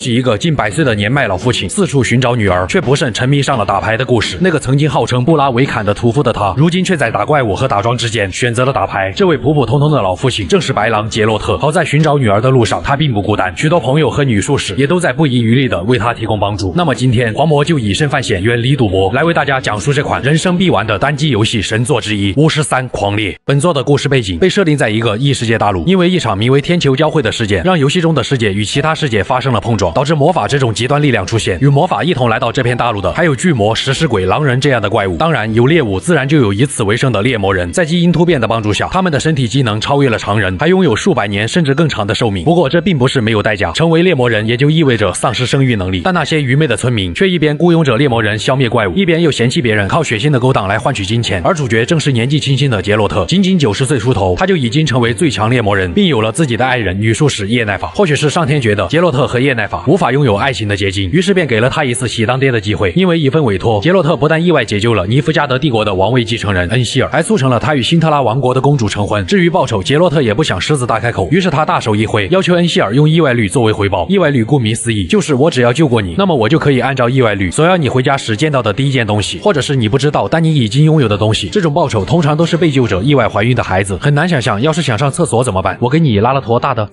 是一个近100岁的年迈老父亲四处寻找女儿，却不慎沉迷上了打牌的故事。那个曾经号称布拉维坎的屠夫的他，如今却在打怪物和打桩之间选择了打牌。这位普普通通的老父亲正是白狼杰洛特。好在寻找女儿的路上，他并不孤单，许多朋友和女术士也都在不遗余力地为他提供帮助。那么今天，黄魔就以身犯险，远离赌博，来为大家讲述这款人生必玩的单机游戏神作之一《53狂猎》。本作的故事背景被设定在一个异世界大陆，因为一场名为天球交汇的事件，让游戏中的世界与其他世界发生了碰撞，导致魔法这种极端力量出现。与魔法一同来到这片大陆的，还有巨魔、食尸鬼、狼人这样的怪物。当然，有猎物，自然就有以此为生的猎魔人。在基因突变的帮助下，他们的身体机能超越了常人，还拥有数百年甚至更长的寿命。不过，这并不是没有代价。成为猎魔人也就意味着丧失生育能力。但那些愚昧的村民却一边雇佣着猎魔人消灭怪物，一边又嫌弃别人靠血腥的勾当来换取金钱。而主角正是年纪轻轻的杰洛特，仅仅90岁出头，他就已经成为最强猎魔人，并有了自己的爱人女术士叶奈法。或许是上天觉得杰洛特和叶奈法无法拥有爱情的结晶，于是便给了他一次喜当爹的机会。因为一份委托，杰洛特不但意外解救了尼夫加德帝国的王位继承人恩希尔，还促成了他与辛特拉王国的公主成婚。至于报酬，杰洛特也不想狮子大开口，于是他大手一挥，要求恩希尔用意外率作为回报。意外率顾名思义，就是我只要救过你，那么我就可以按照意外率索要你回家时见到的第一件东西，或者是你不知道但你已经拥有的东西。这种报酬通常都是被救者意外怀孕的孩子，很难想象要是想上厕所怎么办？我给你拉了坨大的。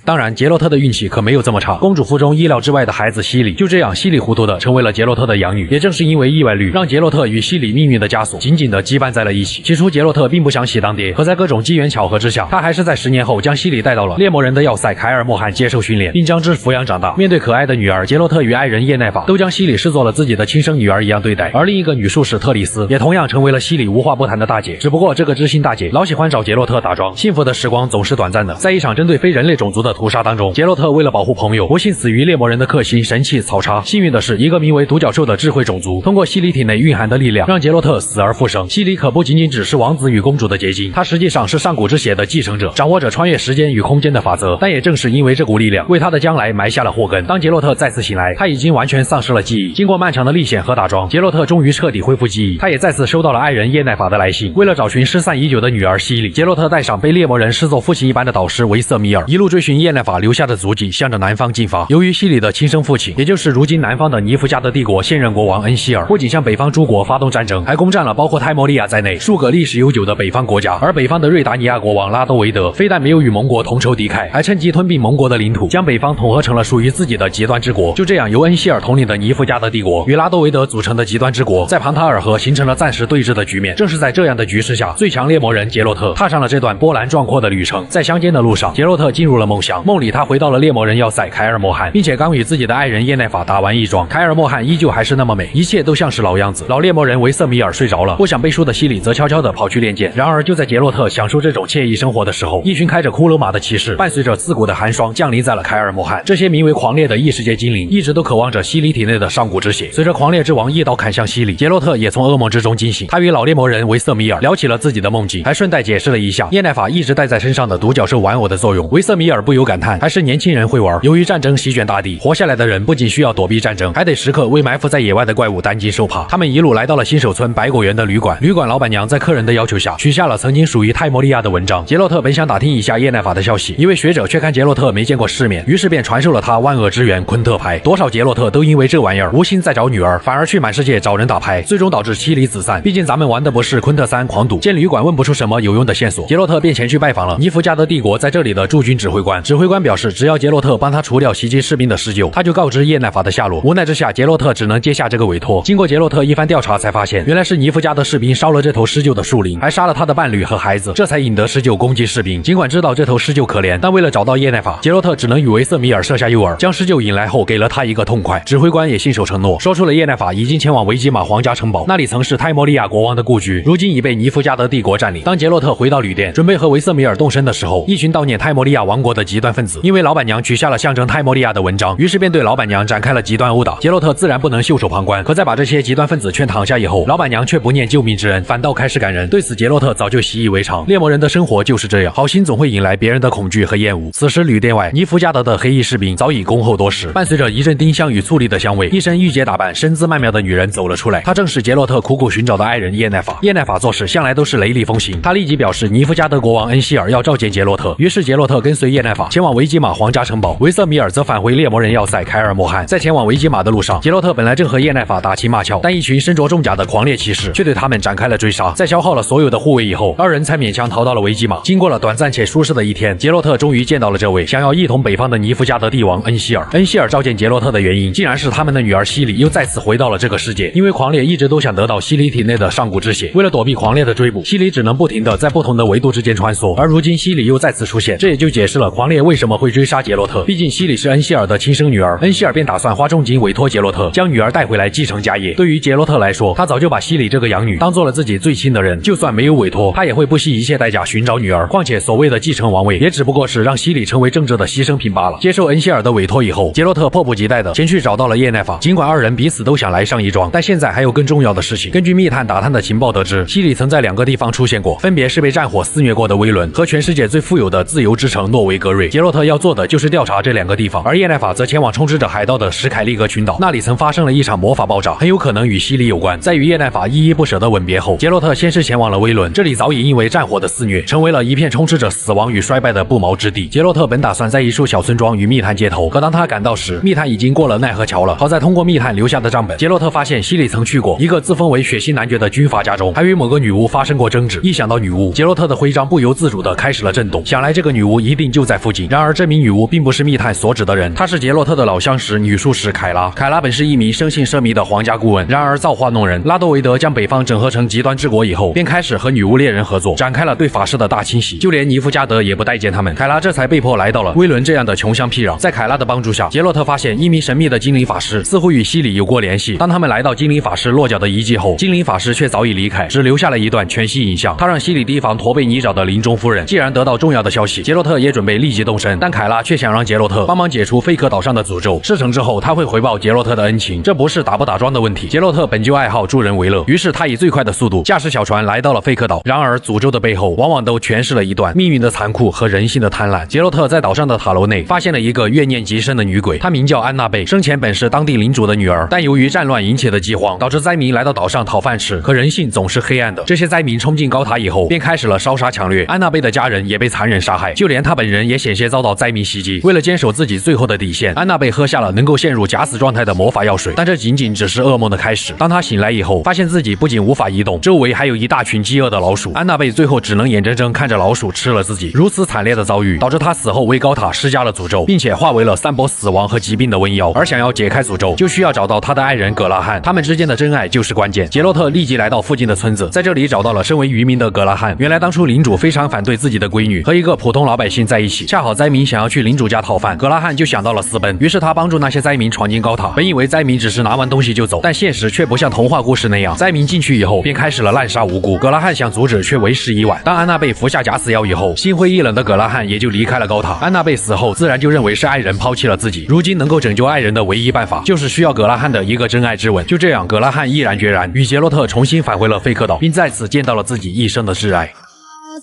当然，杰洛特的运气可没有这么差，公主腹中意料之外的孩子西里就这样稀里糊涂的成为了杰洛特的养女。也正是因为意外率，让杰洛特与西里命运的枷锁紧紧的羁绊在了一起。起初杰洛特并不想喜当爹，可在各种机缘巧合之下，他还是在10年后将西里带到了猎魔人的要塞凯尔莫汗接受训练，并将之抚养长大。面对可爱的女儿，杰洛特与爱人叶奈法都将西里视作了自己的亲生女儿一样对待。而另一个女术士特里斯也同样成为了西里无话不谈的大姐。只不过这个知心大姐老喜欢找杰洛特打桩，幸福的时光总是短暂的。在一场针对非人类种族的屠杀当中，杰洛特为了保护朋友，不幸死于猎魔人的克星神器草叉。幸运的是，一个名为独角兽的智慧种族通过西里体内蕴含的力量，让杰洛特死而复生。西里可不仅仅只是王子与公主的结晶，他实际上是上古之血的继承者，掌握着穿越时间与空间的法则。但也正是因为这股力量，为他的将来埋下了祸根。当杰洛特再次醒来，他已经完全丧失了记忆。经过漫长的历险和打桩，杰洛特终于彻底恢复记忆。他也再次收到了爱人叶奈法的来信。为了找寻失散已久的女儿西里，杰洛特带上被猎魔人视作父亲一般的导师维瑟米尔，一路追寻叶奈法留下的足迹，向着南方进发。由于西里的亲生父亲，也就是如今南方的尼夫加德帝国现任国王恩希尔，不仅向北方诸国发动战争，还攻占了包括泰莫利亚在内数个历史悠久的北方国家。而北方的瑞达尼亚国王拉多维德非但没有与盟国同仇敌忾，还趁机吞并盟国的领土，将北方统合成了属于自己的极端之国。就这样，由恩希尔统领的尼夫加德帝国与拉多维德组成的极端之国，在庞塔尔河形成了暂时对峙的局面。正是在这样的局势下，最强猎魔人杰洛特踏上了这段波澜壮阔的旅程。在乡间的路上，杰洛特进入了梦乡，梦里他回到了猎魔人要塞凯尔莫汗，并且刚与自己的爱人叶奈法打完一桩，凯尔莫汗依旧还是那么美，一切都像是老样子。老猎魔人维瑟米尔睡着了，不想背书的西里则悄悄地跑去练剑。然而就在杰洛特享受这种惬意生活的时候，一群开着骷髅马的骑士伴随着刺骨的寒霜降临在了凯尔莫汗。这些名为狂猎的异世界精灵一直都渴望着西里体内的上古之血。随着狂猎之王一刀砍向西里，杰洛特也从噩梦之中惊醒。他与老猎魔人维瑟米尔聊起了自己的梦境，还顺带解释了一下叶奈法一直带在身上的独角兽玩偶的作用。维瑟米尔不由感叹，还是年轻人会玩。由于战争席卷大地，活下来的人不仅需要躲避战争，还得时刻为埋伏在野外的怪物担惊受怕。他们一路来到了新手村百果园的旅馆，旅馆老板娘在客人的要求下取下了曾经属于泰莫利亚的文章。杰洛特本想打听一下叶奈法的消息，一位学者却看杰洛特没见过世面，于是便传授了他万恶之源昆特牌。多少杰洛特都因为这玩意儿无心再找女儿，反而去满世界找人打牌，最终导致妻离子散。毕竟咱们玩的不是昆特3狂赌。见旅馆问不出什么有用的线索，杰洛特便前去拜访了尼夫加德帝国在这里的驻军指挥官。指挥官表示，只要杰洛特帮他除掉袭击士兵的施救，他就告知叶奈法的下落。无奈之下，杰洛特只能接下这个委托。经过杰洛特一番调查，才发现原来是尼夫加德士兵烧了这头施救的树林，还杀了他的伴侣和孩子，这才引得施救攻击士兵。尽管知道这头施救可怜，但为了找到叶奈法，杰洛特只能与维瑟米尔设下诱饵，将施救引来后给了他一个痛快。指挥官也信守承诺，说出了叶奈法已经前往维吉玛皇家城堡，那里曾是泰莫利亚国王的故居，如今已被尼夫加德帝国占领。当杰洛特回到旅店，准备和维瑟米尔动身的时候，一群悼念泰莫利亚王国的极端分子因为老板娘取下了象征泰莫利亚的文章，于是便对老板娘展开了极端殴打。杰洛特自然不能袖手旁观，可在把这些极端分子劝躺下以后，老板娘却不念救命之恩，反倒开始感人。对此杰洛特早就习以为常，猎魔人的生活就是这样，好心总会引来别人的恐惧和厌恶。此时旅店外，尼夫加德的黑衣士兵早已恭候多时，伴随着一阵丁香与醋栗的香味，一身御姐打扮、身姿曼妙的女人走了出来。她正是杰洛特苦苦寻找的爱人叶奈法。叶奈法做事向来都是雷厉风行，他立即表示尼夫加德国王恩希尔要召见杰洛特，于是杰洛特跟随叶奈法前往维吉玛皇家城堡，维瑟米尔则返回为猎魔人要塞凯尔莫汗。在前往维吉玛的路上，杰洛特本来正和叶奈法打情骂俏，但一群身着重甲的狂烈骑士却对他们展开了追杀。在消耗了所有的护卫以后，二人才勉强逃到了维吉玛。经过了短暂且舒适的一天，杰洛特终于见到了这位想要一统北方的尼夫加德帝王恩希尔。恩希尔召见杰洛特的原因，竟然是他们的女儿西里又再次回到了这个世界。因为狂烈一直都想得到西里体内的上古之血，为了躲避狂烈的追捕，西里只能不停地在不同的维度之间穿梭。而如今西里又再次出现，这也就解释了狂烈为什么会追杀杰洛特。毕竟西里是恩希尔的亲生女儿，恩希尔便打算花重金委托杰洛特将女儿带回来继承家业。对于杰洛特来说，他早就把西里这个养女当做了自己最亲的人，就算没有委托，他也会不惜一切代价寻找女儿。况且所谓的继承王位，也只不过是让西里成为正直的牺牲品罢了。接受恩希尔的委托以后，杰洛特迫不及待地前去找到了叶奈法。尽管二人彼此都想来上一桩，但现在还有更重要的事情。根据密探打探的情报得知，西里曾在2个地方出现过，分别是被战火肆虐过的威伦和全世界最富有的自由之城诺维格瑞。杰洛特要做的就是调查这2个地方，而叶奈法则前往充斥着海盗的史凯利格群岛，那里曾发生了一场魔法爆炸，很有可能与西里有关。在与叶奈法依依不舍的吻别后，杰洛特先是前往了威伦，这里早已因为战火的肆虐，成为了一片充斥着死亡与衰败的不毛之地。杰洛特本打算在一处小村庄与密探接头，可当他赶到时，密探已经过了奈何桥了。好在通过密探留下的账本，杰洛特发现西里曾去过一个自封为血腥男爵的军阀家中，还与某个女巫发生过争执。一想到女巫，杰洛特的徽章不由自主地开始了震动，想来这个女巫一定就在附近。然而这名女巫并不是密探所指的人，她是杰洛特的老相识女术士凯拉。凯拉本是一名生性奢靡的皇家顾问，然而造化弄人，拉多维德将北方整合成极端之国以后，便开始和女巫猎人合作，展开了对法师的大清洗，就连尼夫加德也不待见他们。凯拉这才被迫来到了威伦这样的穷乡僻壤。在凯拉的帮助下，杰洛特发现一名神秘的精灵法师似乎与西里有过联系。当他们来到精灵法师落脚的遗迹后，精灵法师却早已离开，只留下了一段全息影像。他让西里提防驼背泥沼的林中夫人。既然得到重要的消息，杰洛特也准备立即动身，但凯拉却想让杰洛特帮忙解除费克岛上的诅咒。事成之后，他会回报杰洛特的恩情，这不是打不打桩的问题。杰洛特本就爱好助人为乐，于是他以最快的速度驾驶小船来到了费克岛。然而诅咒的背后往往都诠释了一段命运的残酷和人性的贪婪。杰洛特在岛上的塔楼内发现了一个怨念极深的女鬼，她名叫安娜贝，生前本是当地领主的女儿，但由于战乱引起的饥荒，导致灾民来到岛上讨饭吃。可人性总是黑暗的，这些灾民冲进高塔以后，便开始了烧杀抢掠，安娜贝的家人也被残忍杀害，就连她本人也险些遭到灾民袭击。为了坚守自己最后的底线，安娜贝喝下了能够陷入假死状态的魔法药水，但这仅仅只是噩梦的开始。当她醒来以后，发现自己不仅无法移动，周围还有一大群饥饿的老鼠。安娜贝最后只能眼睁睁看着老鼠吃了自己。如此惨烈的遭遇，导致她死后为高塔施加了诅咒，并且化为了散播死亡和疾病的瘟妖。而想要解开诅咒，就需要找到她的爱人葛拉汉，他们之间的真爱就是关键。杰洛特立即来到附近的村子，在这里找到了身为渔民的葛拉汉。原来当初领主非常反对自己的闺女和一个普通老百姓在一起，恰好灾民想要去领主家讨饭，葛拉汉就想到了私奔，于是他帮助那些灾民闯进高塔。本以为灾民只是拿完东西就走，但现实却不像童话故事那样，灾民进去以后便开始了滥杀无辜。葛拉汉想阻止，却为时已晚。当安娜贝服下假死药以后，心灰意冷的葛拉汉也就离开了高塔。安娜贝死后，自然就认为是爱人抛弃了自己，如今能够拯救爱人的唯一办法，就是需要葛拉汉的一个真爱之吻。就这样，葛拉汉毅然决然与杰洛特重新返回了费克岛，并再次见到了自己一生的挚爱。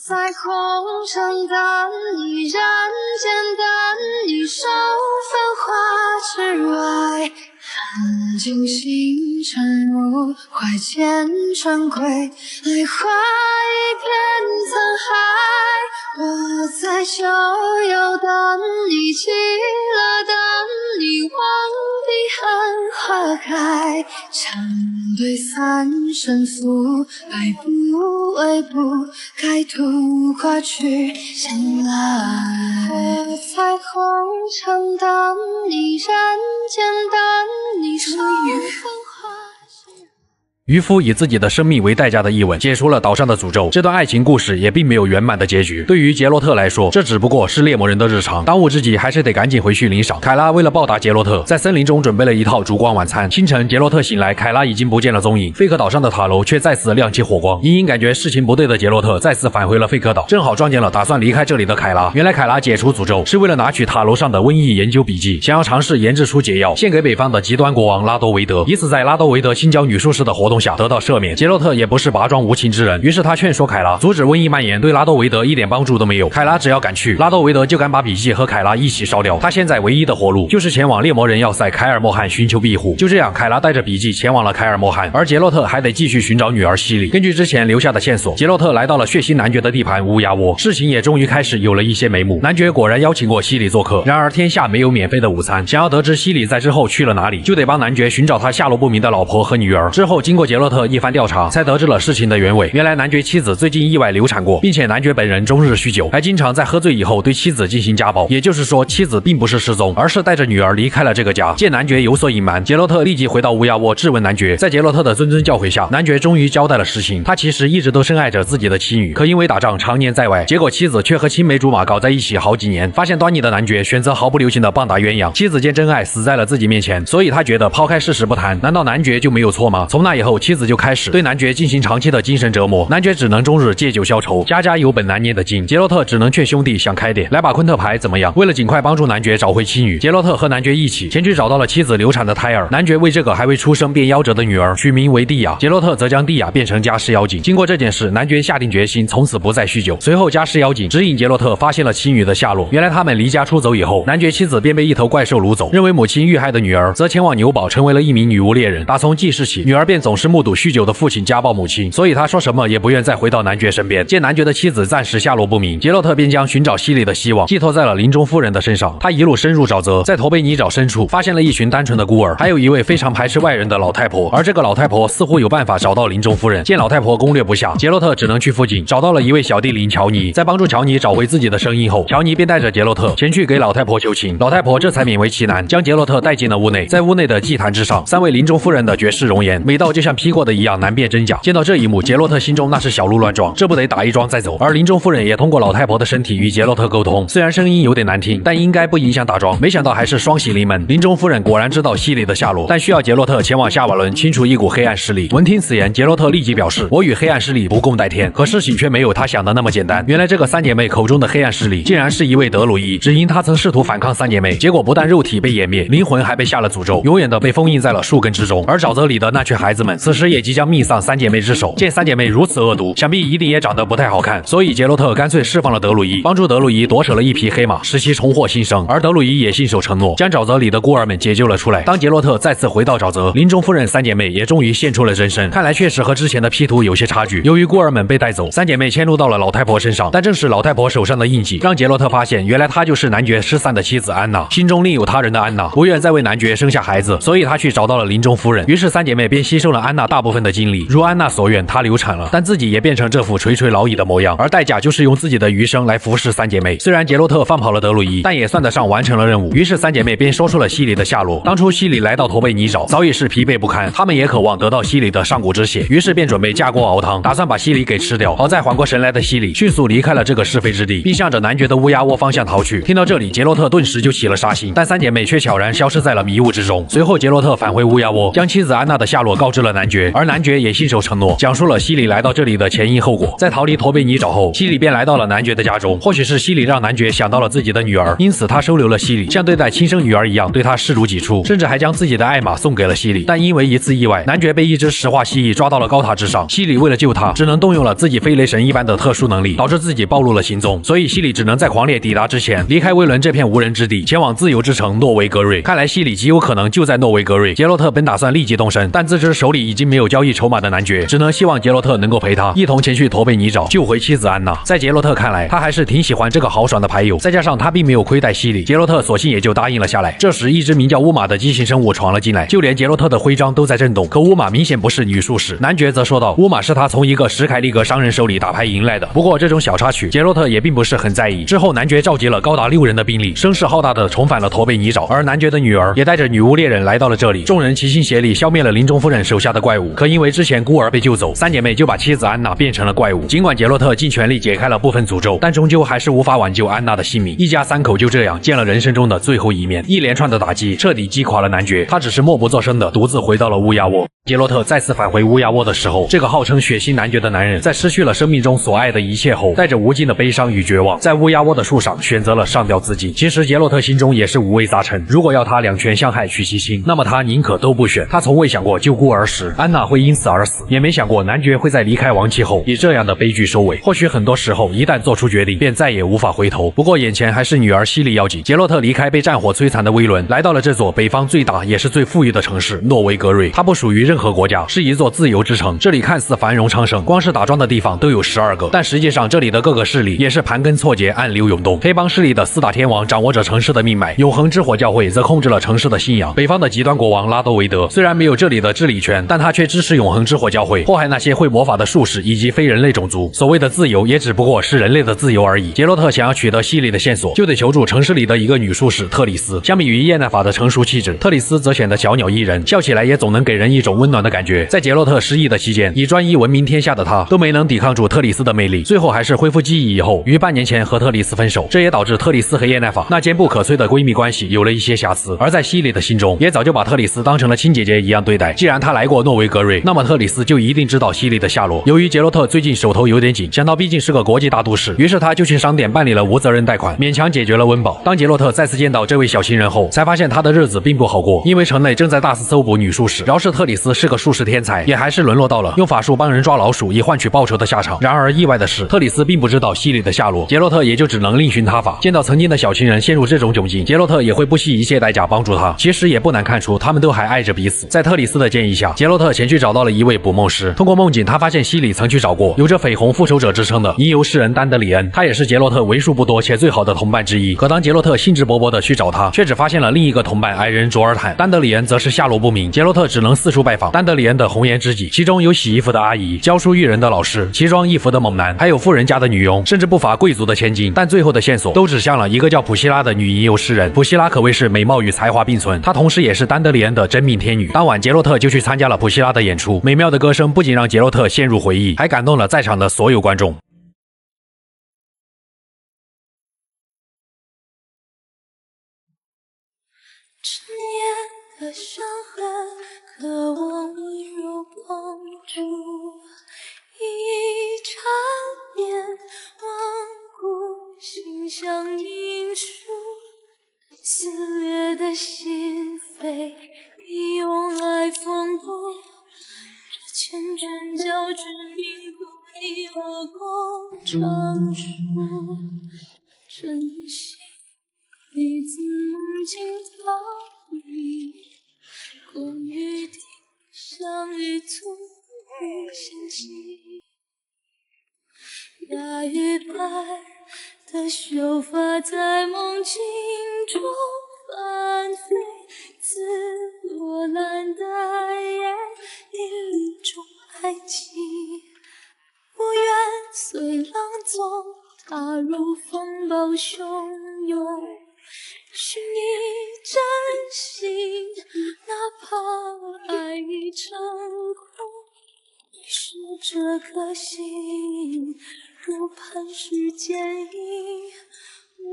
在空城的你，人间的你，守繁华之外，看尽星辰入怀，前尘归，来画一片沧海。我在秋游等你，寂寞等你，望彼岸花开，长对三生负，百步为步，该渡过去向来。我在红尘等你，人间等你，守繁华。渔夫以自己的生命为代价的一吻，解除了岛上的诅咒。这段爱情故事也并没有圆满的结局。对于杰洛特来说，这只不过是猎魔人的日常，当务之急还是得赶紧回去领赏。凯拉为了报答杰洛特，在森林中准备了一套烛光晚餐。清晨，杰洛特醒来，凯拉已经不见了踪影，费克岛上的塔楼却再次亮起火光。隐隐感觉事情不对的杰洛特再次返回了费克岛，正好撞见了打算离开这里的凯拉。原来凯拉解除诅咒是为了拿取塔楼上的瘟疫研究笔记，想要尝试研制出解药，献给北方的极端国王拉多维德，以此在拉多维德新教女术士的活动下得到赦免。杰洛特也不是拔庄无情之人，于是他劝说凯拉阻止瘟疫蔓延，对拉多维德一点帮助都没有。凯拉只要敢去，拉多维德就敢把笔记和凯拉一起烧掉。他现在唯一的活路就是前往猎魔人要塞凯尔莫汗寻求庇护。就这样，凯拉带着笔记前往了凯尔莫汗，而杰洛特还得继续寻找女儿西里。根据之前留下的线索，杰洛特来到了血腥男爵的地盘乌鸦窝，事情也终于开始有了一些眉目。男爵果然邀请过西里做客，然而天下没有免费的午餐。想要得知西里在之后去了哪里，就得帮男爵寻找他下落不明的老婆和女儿。之后经过杰洛特一番调查，才得知了事情的原委。原来男爵妻子最近意外流产过，并且男爵本人终日酗酒，还经常在喝醉以后对妻子进行家暴。也就是说，妻子并不是失踪，而是带着女儿离开了这个家。见男爵有所隐瞒，杰洛特立即回到乌鸦窝质问男爵。在杰洛特的谆谆教诲下，男爵终于交代了实情。他其实一直都深爱着自己的妻女，可因为打仗常年在外，结果妻子却和青梅竹马搞在一起好几年。发现端倪的男爵选择毫不留情的棒打鸳鸯，妻子见真爱死在了自己面前，所以他觉得抛开事实不谈，难道男爵就没有错吗？从那以后，妻子就开始对男爵进行长期的精神折磨，男爵只能终日借酒消愁，家家有本难念的经。杰洛特只能劝兄弟想开点，来把昆特牌怎么样？为了尽快帮助男爵找回妻女，杰洛特和男爵一起前去找到了妻子流产的胎儿。男爵为这个还未出生便夭折的女儿取名为蒂亚，杰洛特则将蒂亚变成家世妖精。经过这件事，男爵下定决心从此不再酗酒。随后家世妖精指引杰洛特发现了妻女的下落，原来他们离家出走以后，男爵妻子便被一头怪兽掳走，认为母亲遇害的女儿则前往纽堡成为了一名女巫猎人。打从记事起，女儿便总是目睹酗酒的父亲家暴母亲，所以他说什么也不愿再回到男爵身边。见男爵的妻子暂时下落不明，杰洛特便将寻找西里的希望寄托在了林中夫人的身上。他一路深入沼泽，在托贝尼沼深处发现了一群单纯的孤儿，还有一位非常排斥外人的老太婆。而这个老太婆似乎有办法找到林中夫人。见老太婆攻略不下，杰洛特只能去附近找到了一位小地灵乔尼。在帮助乔尼找回自己的声音后，乔尼便带着杰洛特前去给老太婆求情。老太婆这才勉为其难，将杰洛特带进了屋内。在屋内的祭坛之上，三位林中夫人的绝世容颜，美到就像 P 过的一样难辨真假。见到这一幕，杰洛特心中那是小鹿乱撞，这不得打一桩再走。而林中夫人也通过老太婆的身体与杰洛特沟通，虽然声音有点难听，但应该不影响打桩。没想到还是双喜临门，林中夫人果然知道西里的下落，但需要杰洛特前往夏瓦伦清除一股黑暗势力。闻听此言，杰洛特立即表示，我与黑暗势力不共戴天。可事情却没有他想的那么简单，原来这个三姐妹口中的黑暗势力竟然是一位德鲁伊，只因他曾试图反抗三姐妹，结果不但肉体被湮灭，灵魂还被下了诅咒，永远的被封印在了树根之中。而沼泽里的那群孩子们此时也即将命丧三姐妹之手，见三姐妹如此恶毒，想必一定也长得不太好看，所以杰洛特干脆释放了德鲁伊，帮助德鲁伊夺舍了一匹黑马，使其重获新生。而德鲁伊也信守承诺，将沼泽里的孤儿们解救了出来。当杰洛特再次回到沼泽，林中夫人三姐妹也终于现出了真身，看来确实和之前的 P 图有些差距。由于孤儿们被带走，三姐妹迁怒到了老太婆身上，但正是老太婆手上的印记，让杰洛特发现原来她就是男爵失散的妻子安娜。心中另有他人的安娜不愿再为男爵生下孩子，所以她去找到了林中夫人。于是三姐妹便牺牲了安娜大部分的精力，如安娜所愿，她流产了，但自己也变成这副垂垂老矣的模样，而代价就是用自己的余生来服侍三姐妹。虽然杰洛特放跑了德鲁伊，但也算得上完成了任务。于是三姐妹便说出了西里的下落。当初西里来到驼背泥沼，早已是疲惫不堪，她们也渴望得到西里的上古之血，于是便准备架锅熬汤，打算把西里给吃掉。好在缓过神来的西里迅速离开了这个是非之地，并向着男爵的乌鸦窝方向逃去。听到这里，杰洛特顿时就起了杀心，但三姐妹却悄然消失在了迷雾之中。随后杰洛特返回乌鸦窝，将妻子安娜的下落告知了男爵，而男爵也信守承诺，讲述了西里来到这里的前因后果。在逃离驼背泥沼后，西里便来到了男爵的家中。或许是西里让男爵想到了自己的女儿，因此他收留了西里，像对待亲生女儿一样对她视如己出，甚至还将自己的爱马送给了西里。但因为一次意外，男爵被一只石化蜥蜴抓到了高塔之上，西里为了救他，只能动用了自己飞雷神一般的特殊能力，导致自己暴露了行踪。所以西里只能在狂猎抵达之前离开威伦这片无人之地，前往自由之城诺维格瑞。看来西里极有可能就在诺维格瑞。杰洛特本打算立即动身，但自知手里已经没有交易筹码的男爵，只能希望杰洛特能够陪他一同前去驼背泥沼救回妻子安娜。在杰洛特看来，他还是挺喜欢这个豪爽的牌友，再加上他并没有亏待西里，杰洛特索性也就答应了下来。这时一只名叫乌玛的畸形生物闯了进来，就连杰洛特的徽章都在震动。可乌玛明显不是女术士，男爵则说道，乌玛是他从一个史凯利格商人手里打牌赢来的。不过这种小插曲杰洛特也并不是很在意。之后男爵召集了高达6人的兵力，声势浩大的重返了驼背泥沼，而男爵的女儿也带着女巫猎人来到了这里。众人齐心协力消灭了林中夫人手下的怪物。可因为之前孤儿被救走，三姐妹就把妻子安娜变成了怪物。尽管杰洛特尽全力解开了部分诅咒，但终究还是无法挽救安娜的性命。一家3口就这样见了人生中的最后一面。一连串的打击彻底击垮了男爵，他只是默不作声的独自回到了乌鸦窝。杰洛特再次返回乌鸦窝的时候，这个号称血腥男爵的男人在失去了生命中所爱的一切后，带着无尽的悲伤与绝望，在乌鸦窝的树上选择了上吊自尽。其实杰洛特心中也是五味杂陈，如果要他两全相害取其轻，那么他宁可都不选。他从未想过救孤儿时时，安娜会因此而死，也没想过男爵会在离开王妻后以这样的悲剧收尾。或许很多时候一旦做出决定，便再也无法回头。不过眼前还是女儿西莉要紧。杰洛特离开被战火摧残的威伦，来到了这座北方最大也是最富裕的城市诺维格瑞。它不属于任何国家，是一座自由之城。这里看似繁荣昌盛，光是打桩的地方都有12个，但实际上这里的各个势力也是盘根错节，暗流涌动。黑帮势力的4大天王掌握着城市的命脉，永恒之火教会则控制了城市的信仰。北方的极端国王拉多维德虽然没有这里的治理权，但他却支持永恒之火教会，祸害那些会魔法的术士以及非人类种族。所谓的自由也只不过是人类的自由而已。杰洛特想要取得西里的线索，就得求助城市里的一个女术士特里斯。相比于叶奈法的成熟气质，特里斯则显得小鸟依人，笑起来也总能给人一种温暖的感觉。在杰洛特失忆的期间，以专一闻名天下的他都没能抵抗住特里斯的魅力，最后还是恢复记忆以后，于半年前和特里斯分手。这也导致特里斯和叶奈法那坚不可摧的闺蜜关系有了一些瑕疵。而在西里的心中，也早就把特里斯当成了亲姐姐一样对待。既然她来过诺维格瑞，那么特里斯就一定知道西里的下落。由于杰洛特最近手头有点紧，想到毕竟是个国际大都市，于是他就去商店办理了无责任贷款，勉强解决了温饱。当杰洛特再次见到这位小情人后，才发现他的日子并不好过，因为城内正在大肆搜捕女术士。饶是特里斯是个术士天才，也还是沦落到了用法术帮人抓老鼠以换取报酬的下场。然而意外的是，特里斯并不知道西里的下落，杰洛特也就只能另寻他法。见到曾经的小情人陷入这种窘境，杰洛特也会不惜一切代价帮助他。其实也不难看出，他们都还爱着彼此。在特里斯的建议下，杰洛特前去找到了一位捕梦师。通过梦境，他发现西里曾去找过有着绯红复仇者之称的吟游诗人丹德里恩，他也是杰洛特为数不多且最好的同伴之一。可当杰洛特兴致勃勃地去找他，却只发现了另一个同伴矮人卓尔坦，丹德里恩则是下落不明。杰洛特只能四处拜访丹德里恩的红颜知己，其中有洗衣服的阿姨、教书育人的老师、奇装异服的猛男，还有富人家的女佣，甚至不乏贵族的千金。但最后的线索都指向了一个叫普希拉的女吟游诗人。普希拉可谓是美貌与才华并存，她同时也是丹德里恩的真命天女。当晚，杰洛特就去参加了普希拉的演出，美妙的歌声不仅让杰洛特陷入回忆，还感动了在场的所有观众。陈年的伤痕，渴望温柔帮助，一缠绵万古心像银树，撕裂的心扉已用爱缝补，这千针交织并不一和光长出真心。你自梦境逃离，过雨滴像一簇雨仙气，雅与白的秀发在梦境中翻飞，自罗兰的眼一缕中爱情，不愿随浪踪踏入风暴汹涌，寻你真心，哪怕爱已成空。你是这颗心，如磐石坚硬，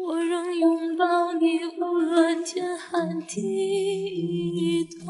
我仍拥抱你，无论天寒地冻。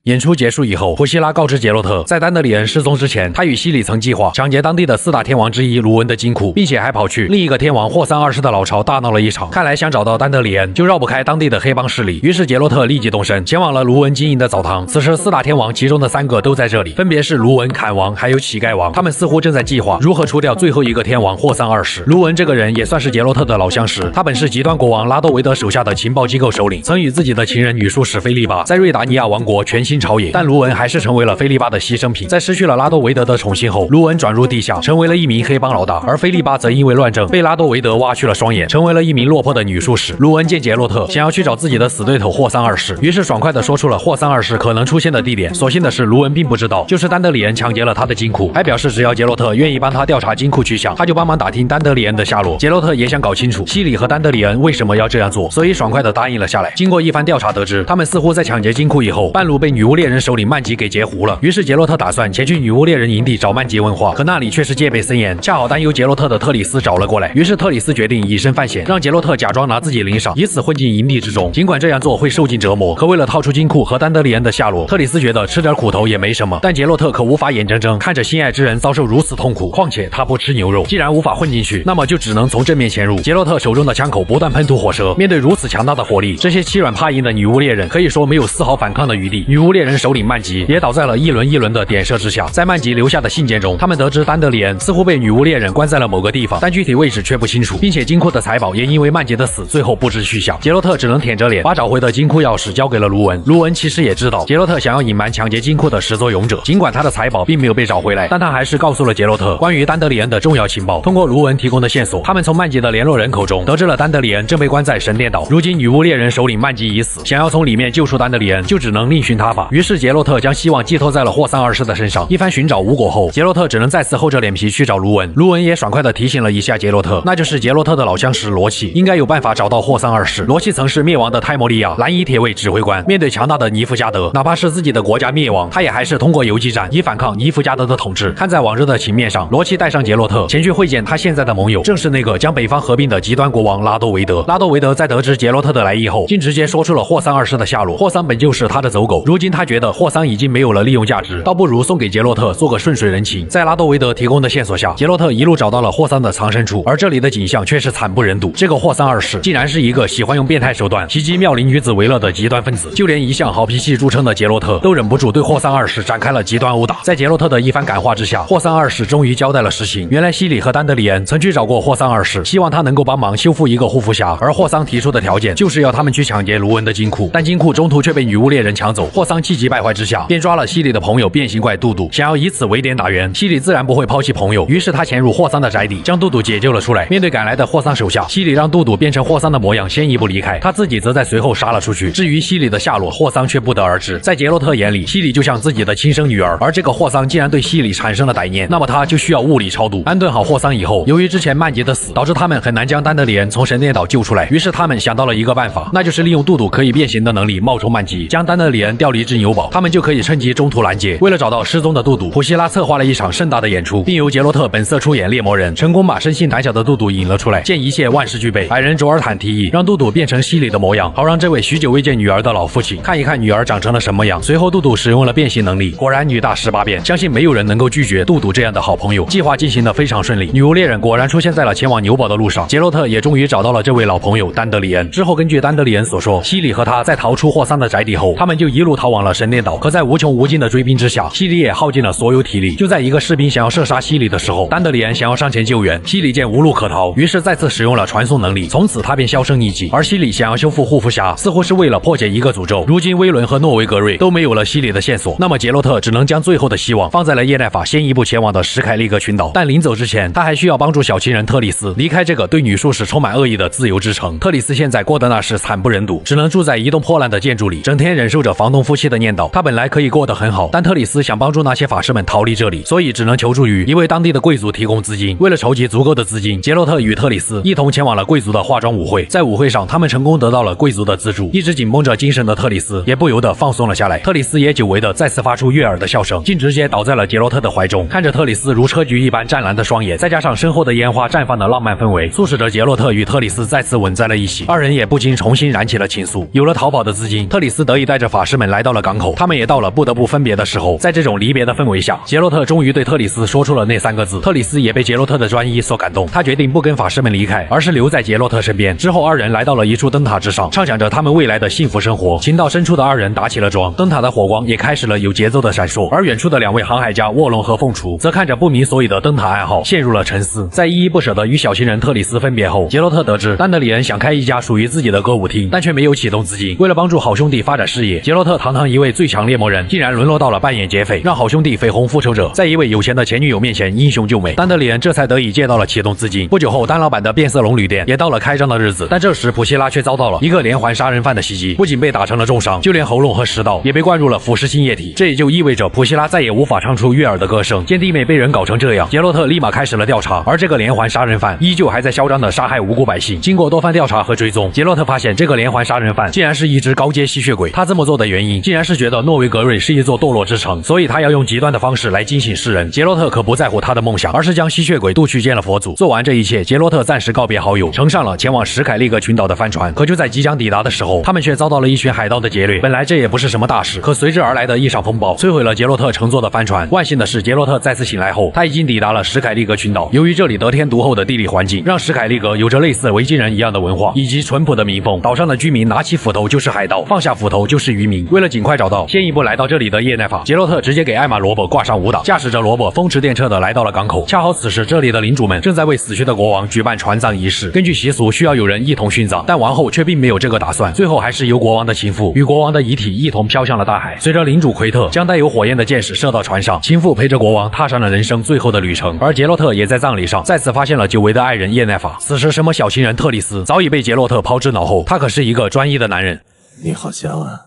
演出结束以后，普希拉告知杰洛特，在丹德里恩失踪之前，他与西里曾计划抢劫当地的4大天王之一卢文的金库，并且还跑去另一个天王霍桑二世的老巢大闹了一场。看来想找到丹德里恩，就绕不开当地的黑帮势力。于是杰洛特立即动身，前往了卢文经营的澡堂。此时4大天王其中的3个都在这里，分别是卢文、坎王还有乞丐王。他们似乎正在计划如何除掉最后一个天王霍桑二世。卢文这个人也算是杰洛特的老相识，他本是极端国王拉多维德手下的情报机构首领，曾与自己的情人女术士菲利巴在瑞达尼亚王国全心朝野，但卢文还是成为了菲利巴的牺牲品。在失去了拉多维德的宠幸后，卢文转入地下，成为了一名黑帮老大，而菲利巴则因为乱政被拉多维德挖去了双眼，成为了一名落魄的女术士。卢文见杰洛特想要去找自己的死对头霍桑二世，于是爽快地说出了霍桑二世可能出现的地点。所幸的是，卢文并不知道，就是丹德里恩抢劫了他的金库，还表示只要杰洛特愿意帮他调查金库去向，他就帮忙打听丹德里恩的下落。杰洛特也想搞清楚西里和丹德里恩为什么要这样做，所以爽快地答应了下来。经过一番调查得知，他们似乎在抢劫金库以后，半路被女巫猎人首领曼吉给截胡了。于是杰洛特打算前去女巫猎人营地找曼吉问话，可那里却是戒备森严，恰好担忧杰洛特的特里斯找了过来。于是特里斯决定以身犯险，让杰洛特假装拿自己领赏，以此混进营地之中。尽管这样做会受尽折磨，可为了套出金库和丹德里恩的下落，特里斯觉得吃点苦头也没什么。但杰洛特可无法眼睁睁看着心爱之人遭受如此痛苦，况且他不吃牛肉，既然无法混进去，那么就只能从正面潜入。杰洛特手中的枪口不断喷吐火舌，面对如此强大的火力，这些欺软怕硬的女巫猎人可以说没有丝毫反抗的余地。女巫巫猎人首领曼吉也倒在了一轮一轮的点射之下。在曼吉留下的信件中，他们得知丹德里恩似乎被女巫猎人关在了某个地方，但具体位置却不清楚，并且金库的财宝也因为曼杰的死最后不知去向。杰洛特只能舔着脸把找回的金库钥匙交给了卢文。卢文其实也知道杰洛特想要隐瞒抢劫金库的始作俑者，尽管他的财宝并没有被找回来，但他还是告诉了杰洛特关于丹德里恩的重要情报。通过卢文提供的线索，他们从曼杰的联络人口中得知了丹德里恩正被关在神殿岛。如今女巫猎人首领曼吉已死，想要从里面救出丹德里恩，就只能另寻他法。于是杰洛特将希望寄托在了霍桑二世的身上。一番寻找无果后，杰洛特只能再次厚着脸皮去找卢文。卢文也爽快地提醒了一下杰洛特，那就是杰洛特的老相识罗契应该有办法找到霍桑二世。罗契曾是灭亡的泰莫利亚蓝衣铁卫指挥官，面对强大的尼夫加德，哪怕是自己的国家灭亡，他也还是通过游击战以反抗尼夫加德的统治。看在往日的情面上，罗契带上杰洛特前去会见他现在的盟友，正是那个将北方合并的极端国王拉多维德。拉多维德在得知杰洛特的来意后，竟直接说出了霍桑二世的下落。霍桑本就是他的走狗，如今他觉得霍桑已经没有了利用价值，倒不如送给杰洛特做个顺水人情。在拉多维德提供的线索下，杰洛特一路找到了霍桑的藏身处，而这里的景象却是惨不忍睹。这个霍桑二世竟然是一个喜欢用变态手段袭击妙龄女子为乐的极端分子，就连一向好脾气著称的杰洛特都忍不住对霍桑二世展开了极端殴打。在杰洛特的一番感化之下，霍桑二世终于交代了实情。原来西里和丹德里恩曾去找过霍桑二世，希望他能够帮忙修复一个护肤匣，而霍桑提出的条件就是要他们去抢劫卢文的金库，但金库中途却被女巫猎人抢走。霍桑气急败坏之下，便抓了西里的朋友变形怪杜杜，想要以此为点打援。西里自然不会抛弃朋友，于是他潜入霍桑的宅邸，将杜杜解救了出来。面对赶来的霍桑手下，西里让杜杜变成霍桑的模样，先一步离开，他自己则在随后杀了出去。至于西里的下落，霍桑却不得而知。在杰洛特眼里，西里就像自己的亲生女儿，而这个霍桑既然对西里产生了歹念，那么他就需要物理超度。安顿好霍桑以后，由于之前曼杰的死导致他们很难将丹德里恩从神殿岛救出来，于是他们想到了一个办法，那就是利用杜杜可以变形的能力冒充曼吉，将丹德里恩调离至牛堡，他们就可以趁机中途拦截。为了找到失踪的杜杜，普希拉策划了一场盛大的演出，并由杰洛特本色出演猎魔人，成功把生性胆小的杜杜引了出来。见一切万事俱备，矮人卓尔坦提议让杜杜变成西里的模样，好让这位许久未见女儿的老父亲看一看女儿长成了什么样。随后杜杜使用了变形能力，果然女大18变，相信没有人能够拒绝杜杜这样的好朋友。计划进行得非常顺利，女巫猎人果然出现在了前往牛堡的路上，杰洛特也终于找到了这位老朋友丹德里恩。之后根据丹德里恩所说，西里和他在逃出霍桑的宅邸后，他们就一路逃往了神殿岛。可在无穷无尽的追兵之下，西里也耗尽了所有体力。就在一个士兵想要射杀西里的时候，丹德里恩想要上前救援，西里见无路可逃，于是再次使用了传送能力，从此他便销声匿迹。而西里想要修复护肤匣，似乎是为了破解一个诅咒。如今威伦和诺维格瑞都没有了西里的线索，那么杰洛特只能将最后的希望放在了叶奈法先一步前往的史凯利格群岛。但临走之前，他还需要帮助小情人特里斯离开这个对女术士充满恶意的自由之城。特里斯现在过得那是惨不忍睹，只能住在一栋破烂的建筑里，整天忍受着房东夫妻的念叨。他本来可以过得很好，但特里斯想帮助那些法师们逃离这里，所以只能求助于一位当地的贵族提供资金。为了筹集足够的资金，杰洛特与特里斯一同前往了贵族的化妆舞会。在舞会上，他们成功得到了贵族的资助，一直紧绷着精神的特里斯也不由得放松了下来。特里斯也久违的再次发出悦耳的笑声，竟直接倒在了杰洛特的怀中。看着特里斯如车菊一般湛蓝的双眼，再加上身后的烟花绽放的浪漫氛围，促使着杰洛特与特里斯再次吻在了一起。二人也不禁重新燃起了情愫。有了逃跑的资金，特里斯得以带着法师们来到了港口，他们也到了不得不分别的时候。在这种离别的氛围下，杰洛特终于对特里斯说出了那3个字。特里斯也被杰洛特的专一所感动，他决定不跟法师们离开，而是留在杰洛特身边。之后二人来到了一处灯塔之上，畅想着他们未来的幸福生活。情到深处的二人打起了桩，灯塔的火光也开始了有节奏的闪烁。而远处的2位航海家卧龙和凤雏则看着不明所以的灯塔暗号，陷入了沉思。在依依不舍的与小情人特里斯分别后，杰洛特得知丹德里恩想开一家属于自己的歌舞厅，但却没有启动资金。为了帮助好兄弟发展事业，杰洛特堂堂一位最强猎魔人，竟然沦落到了扮演劫匪，让好兄弟绯红复仇者在一位有钱的前女友面前英雄救美。丹德里恩这才得以借到了启动资金。不久后，丹老板的变色龙旅店也到了开张的日子，但这时普希拉却遭到了一个连环杀人犯的袭击，不仅被打成了重伤，就连喉咙和食道也被灌入了腐蚀性液体。这也就意味着普希拉再也无法唱出悦耳的歌声。见弟妹被人搞成这样，杰洛特立马开始了调查，而这个连环杀人犯依旧还在嚣张的杀害无辜百姓。经过多番调查和追踪，杰洛特发现这个连环杀人犯竟然是一只高阶吸血鬼。他这么做的原因，竟然是觉得诺维格瑞是一座堕落之城，所以他要用极端的方式来惊醒世人。杰洛特可不在乎他的梦想，而是将吸血鬼渡去见了佛祖。做完这一切，杰洛特暂时告别好友，乘上了前往史凯利格群岛的帆船。可就在即将抵达的时候，他们却遭到了一群海盗的劫掠。本来这也不是什么大事，可随之而来的一场风暴摧毁了杰洛特乘坐的帆船。万幸的是，杰洛特再次醒来后，他已经抵达了史凯利格群岛。由于这里得天独厚的地理环境，让史凯利格有着类似维京人一样的文化以及淳朴的民风。岛上的居民拿起斧头就是海盗，放下斧头就是渔民。为了解尽快找到先一步来到这里的叶奈法，杰洛特直接给艾玛罗伯挂上武挡，驾驶着罗伯风驰电掣的来到了港口。恰好此时这里的领主们正在为死去的国王举办传葬仪式，根据习俗需要有人一同殉葬，但王后却并没有这个打算，最后还是由国王的情妇与国王的遗体一同飘向了大海。随着领主奎特将带有火焰的箭矢射到船上，情妇陪着国王踏上了人生最后的旅程。而杰洛特也在葬礼上再次发现了久违的爱人叶奈法。此时什么小情人特里斯早已被杰洛特抛之脑后，他可是一个专一的男人。你好香啊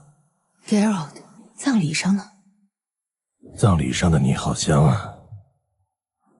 Geralt， 葬礼上呢？葬礼上的你好香啊。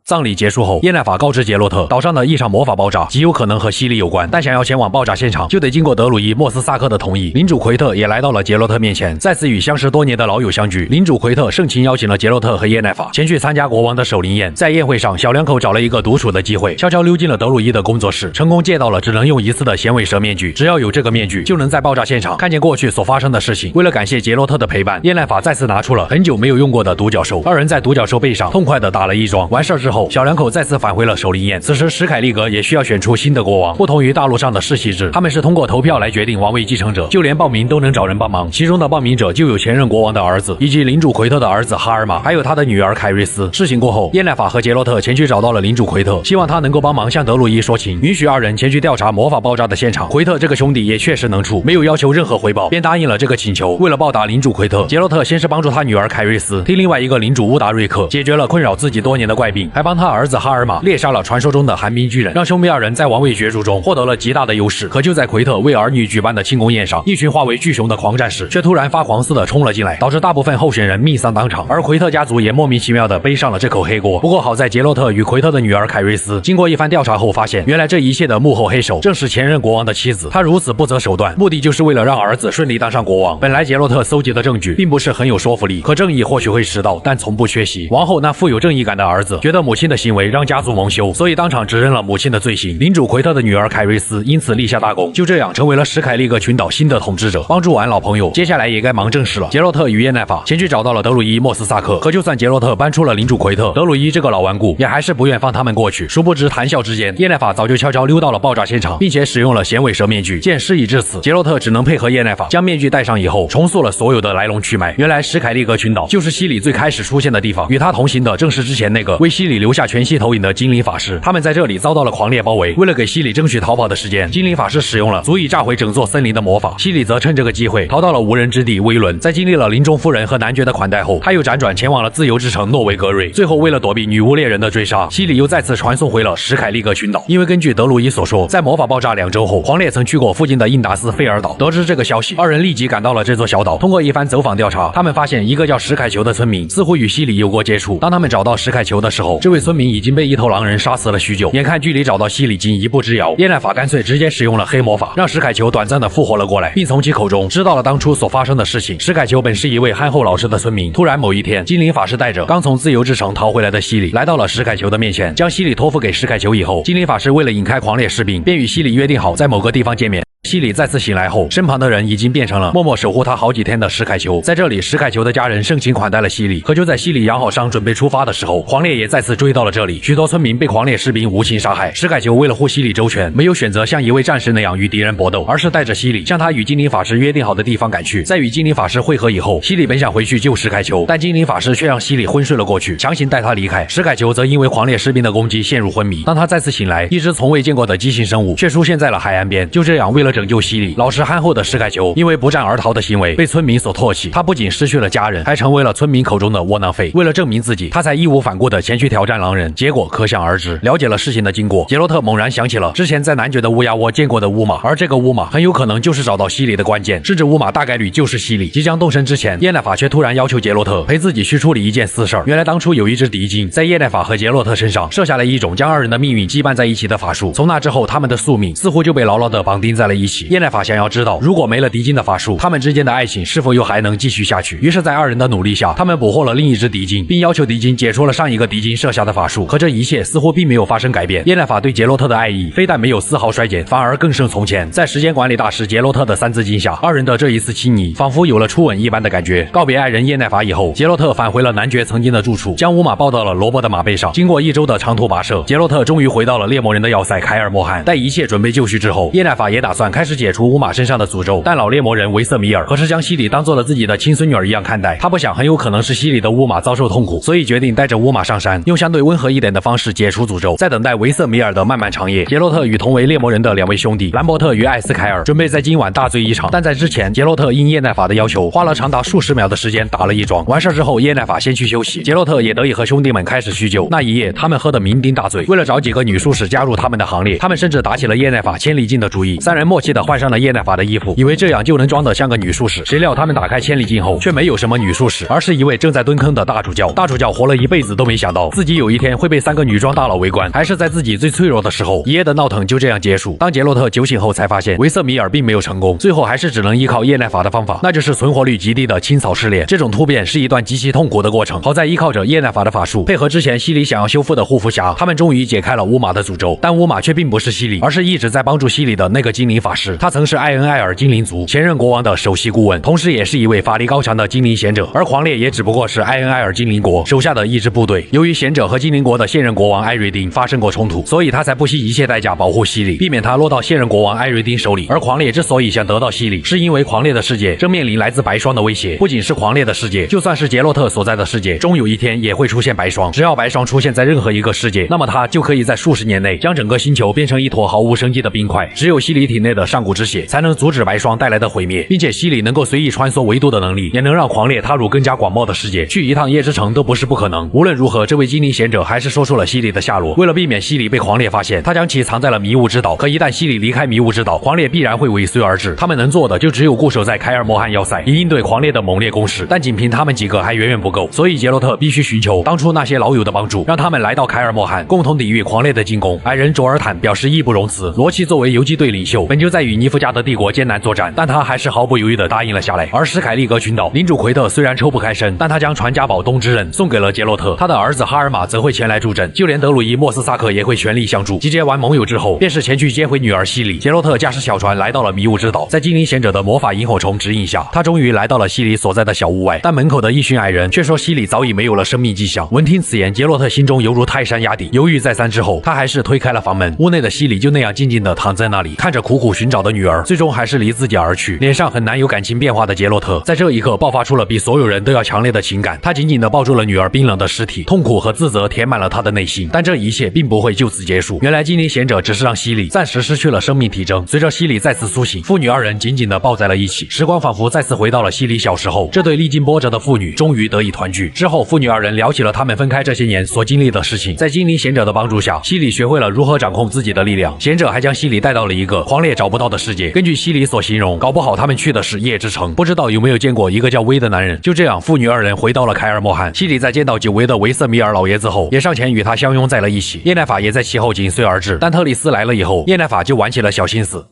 葬礼结束后，叶奈法告知杰洛特，岛上的一场魔法爆炸极有可能和西里有关，但想要前往爆炸现场，就得经过德鲁伊莫斯萨克的同意。领主奎特也来到了杰洛特面前，再次与相识多年的老友相聚。领主奎特盛情邀请了杰洛特和叶奈法前去参加国王的守灵宴。在宴会上，小两口找了一个独处的机会，悄悄溜进了德鲁伊的工作室，成功借到了只能用一次的响尾蛇面具。只要有这个面具，就能在爆炸现场看见过去所发生的事情。为了感谢杰洛特的陪伴，叶奈法再次拿出了很久没有用过的独角兽，二人在独角兽背上痛快地打了一桩。完事之后，小两口再次返回了守灵宴。此时史凯利格也需要选出新的国王，不同于大陆上的世袭制，他们是通过投票来决定王位继承者，就连报名都能找人帮忙。其中的报名者就有前任国王的儿子，以及领主奎特的儿子哈尔玛，还有他的女儿凯瑞斯。事情过后，叶奈法和杰洛特前去找到了领主奎特，希望他能够帮忙向德鲁伊说情，允许二人前去调查魔法爆炸的现场。奎特这个兄弟也确实能处，没有要求任何回报，便答应了这个请求。为了报答领主奎特，杰洛特先是帮助他女儿凯瑞斯替另外一个领主乌达瑞克解决了困扰自己多年的怪病，还帮他儿子哈尔玛猎杀了传说中的寒冰巨人，让兄妹二人在王位角逐中获得了极大的优势。可就在奎特为儿女举办的庆功宴上，一群化为巨熊的狂战士却突然发狂似的冲了进来，导致大部分候选人命丧当场，而奎特家族也莫名其妙的背上了这口黑锅。不过好在杰洛特与奎特的女儿凯瑞斯经过一番调查后发现，原来这一切的幕后黑手正是前任国王的妻子，她如此不择手段，目的就是为了让儿子顺利当上国王。本来杰洛特搜集的证据并不是很有说服力，可正义或许会迟到，但从不缺席。王后那富有正义感的儿子觉得母亲的行为让家族蒙羞，所以当场指认了母亲的罪行。领主奎特的女儿凯瑞斯因此立下大功，就这样成为了史凯利格群岛新的统治者。帮助完老朋友，接下来也该忙正事了。杰洛特与叶奈法前去找到了德鲁伊莫斯萨克，可就算杰洛特搬出了领主奎特，德鲁伊这个老顽固也还是不愿放他们过去。殊不知谈笑之间，叶奈法早就悄悄溜到了爆炸现场，并且使用了响尾蛇面具。见事已至此，杰洛特只能配合叶奈法将面具戴上以后，重塑了所有的来龙去脉。原来史凯利格群岛就是西里最开始出现的地方，与他同行的正是之前那个为西里留下全息投影的精灵法师。他们在这里遭到了狂烈包围，为了给西里争取逃跑的时间，精灵法师使用了足以炸毁整座森林的魔法。西里则趁这个机会逃到了无人之地威伦，在经历了林中夫人和男爵的款待后，他又辗转前往了自由之城诺维格瑞。最后为了躲避女巫猎人的追杀，西里又再次传送回了史凯利格群岛。因为根据德鲁伊所说，在魔法爆炸2周后，黄烈曾去过附近的印达斯菲尔岛。得知这个消息，二人立即赶到了这座小岛。通过一番走访调查，他们发现一个叫史凯球的村民似乎与西里有过接触。当他们找到史凯球的时候，这位村民已经被一头狼人杀死了许久，眼看距离找到西里仅一步之遥，叶奈法干脆直接使用了黑魔法，让史凯球短暂的复活了过来，并从其口中知道了当初所发生的事情。史凯球本是一位憨厚老实的村民，突然某一天，精灵法师带着刚从自由之城逃回来的西里来到了史凯球的面前，将西里托付给史凯球以后，精灵法师为了引开狂烈士兵，便与西里约定好在某个地方见面。西里再次醒来后，身旁的人已经变成了默默守护他好几天的史凯球。在这里，史凯球的家人盛情款待了西里。可就在西里养好伤准备出发的时候，狂烈也再次追到了这里。许多村民被狂烈士兵无情杀害。史凯球为了护西里周全，没有选择像一位战士那样与敌人搏斗，而是带着西里向他与精灵法师约定好的地方赶去。在与精灵法师会合以后，西里本想回去救史凯球，但精灵法师却让西里昏睡了过去，强行带他离开。史凯球则因为狂烈士兵的攻击陷入昏迷。当他再次醒来，一只从未见过的畸形生物却出现在了海岸边。就这样，为了拯救西里，老实憨厚的史凯球因为不战而逃的行为被村民所唾弃，他不仅失去了家人，还成为了村民口中的窝囊废。为了证明自己，他才义无反顾地前去挑战狼人，结果可想而知。了解了事情的经过，杰洛特猛然想起了之前在男爵的乌鸦窝见过的乌马，而这个乌马很有可能就是找到西里的关键，甚至乌马大概率就是西里。即将动身之前，叶奈法却突然要求杰洛特陪自己去处理一件私事。原来当初有一只敌精在叶奈法和杰洛特身上设下了一种将二人的命运羁绊在一起的法术，从那之后他们的宿命似乎就被牢牢地绑定在了一起。叶奈法想要知道，如果没了敌精的法术，他们之间的爱情是否又还能继续下去。于是在二人的努力下，他们捕获了另一只敌精，并要求敌精解除了上一个敌精设下的法术。可这一切似乎并没有发生改变，叶奈法对杰洛特的爱意非但没有丝毫衰减，反而更胜从前。在时间管理大师杰洛特的3字经下，二人的这一次亲昵仿佛有了初吻一般的感觉。告别爱人叶奈法以后，杰洛特返回了男爵曾经的住处，将乌马抱到了罗伯的马背上。经过1周的长途跋涉，杰洛特终于回到了猎魔人的要塞凯尔莫汉。待一切准备就绪之后，叶奈法也打算算开始解除乌玛身上的诅咒，但老猎魔人维瑟米尔可是将西里当做了自己的亲孙女儿一样看待。他不想很有可能是西里的乌玛遭受痛苦，所以决定带着乌玛上山，用相对温和一点的方式解除诅咒。在等待维瑟米尔的漫漫长夜，杰洛特与同为猎魔人的两位兄弟兰伯特与艾斯凯尔准备在今晚大醉一场。但在之前，杰洛特应叶奈法的要求，花了长达数十秒的时间打了一桩。完事之后，叶奈法先去休息，杰洛特也得以和兄弟们开始叙旧。那一夜，他们喝得酩酊大醉，为了找几个女术士加入他们的行列，他们甚至打起了叶奈法千里镜的主意。三人默契地换上了叶奈法的衣服，以为这样就能装得像个女术士。谁料他们打开千里镜后，却没有什么女术士，而是一位正在蹲坑的大主教。大主教活了一辈子都没想到自己有一天会被3个女装大佬围观，还是在自己最脆弱的时候。一夜的闹腾就这样结束。当杰洛特酒醒后，才发现维瑟米尔并没有成功，最后还是只能依靠叶奈法的方法，那就是存活率极低的清扫试炼。这种突变是一段极其痛苦的过程。好在依靠着叶奈法的法术，配合之前西里想要修复的护符匣，他们终于解开了乌玛的诅咒。但乌玛却并不是西里，而是一直在帮助西里的那个精灵法师。他曾是艾恩艾尔精灵族前任国王的首席顾问，同时也是一位法力高强的精灵贤者。而狂猎也只不过是艾恩艾尔精灵国手下的一支部队。由于贤者和精灵国的现任国王艾瑞丁发生过冲突，所以他才不惜一切代价保护西里，避免他落到现任国王艾瑞丁手里。而狂猎之所以想得到西里，是因为狂猎的世界正面临来自白霜的威胁。不仅是狂猎的世界，就算是杰洛特所在的世界，终有一天也会出现白霜。只要白霜出现在任何一个世界，那么他就可以在数十年内将整个星球变成一坨毫无生机的冰块。只有西里体内的上古之血才能阻止白霜带来的毁灭，并且西里能够随意穿梭维度的能力，也能让狂猎踏入更加广袤的世界。去一趟夜之城都不是不可能。无论如何，这位精灵贤者还是说出了西里的下落。为了避免西里被狂猎发现，他将其藏在了迷雾之岛。可一旦西里离开迷雾之岛，狂猎必然会尾随而至。他们能做的就只有固守在凯尔莫汉要塞，以应对狂猎的猛烈攻势。但仅凭他们几个还远远不够，所以杰洛特必须寻求当初那些老友的帮助，让他们来到凯尔莫汉，共同抵御狂猎的进攻。矮人卓尔坦表示义不容辞。罗奇作为游击队领袖，本就在与尼夫加德帝国艰难作战，但他还是毫不犹豫地答应了下来。而史凯利格群岛领主奎特虽然抽不开身，但他将传家宝东之刃送给了杰洛特，他的儿子哈尔玛则会前来助阵，就连德鲁伊莫斯萨克也会全力相助。集结完盟友之后，便是前去接回女儿西里。杰洛特驾驶小船来到了迷雾之岛，在精灵贤者的魔法萤火虫指引下，他终于来到了西里所在的小屋外。但门口的一群矮人却说西里早已没有了生命迹象。闻听此言，杰洛特心中犹如泰山压顶，犹豫再三之后，他还是推开了房门。屋内的西里就那样静静地躺在那里，看着苦苦寻找的女儿，最终还是离自己而去。脸上很难有感情变化的杰洛特，在这一刻爆发出了比所有人都要强烈的情感。他紧紧地抱住了女儿冰冷的尸体，痛苦和自责填满了他的内心。但这一切并不会就此结束。原来精灵贤者只是让西里暂时失去了生命体征。随着西里再次苏醒，父女二人紧紧地抱在了一起，时光仿佛再次回到了西里小时候。这对历经波折的父女终于得以团聚。之后，父女二人聊起了他们分开这些年所经历的事情。在精灵贤者的帮助下，西里学会了如何掌控自己的力量。贤者还将西里带到了一个狂猎找不到的世界。根据西里所形容，搞不好他们去的是夜之城。不知道有没有见过一个叫威的男人。就这样，父女二人回到了凯尔莫汉。西里在见到久违的维瑟米尔老爷子后，也上前与他相拥在了一起。叶奈法也在其后紧随而至。但特里斯来了以后，叶奈法就玩起了小心思。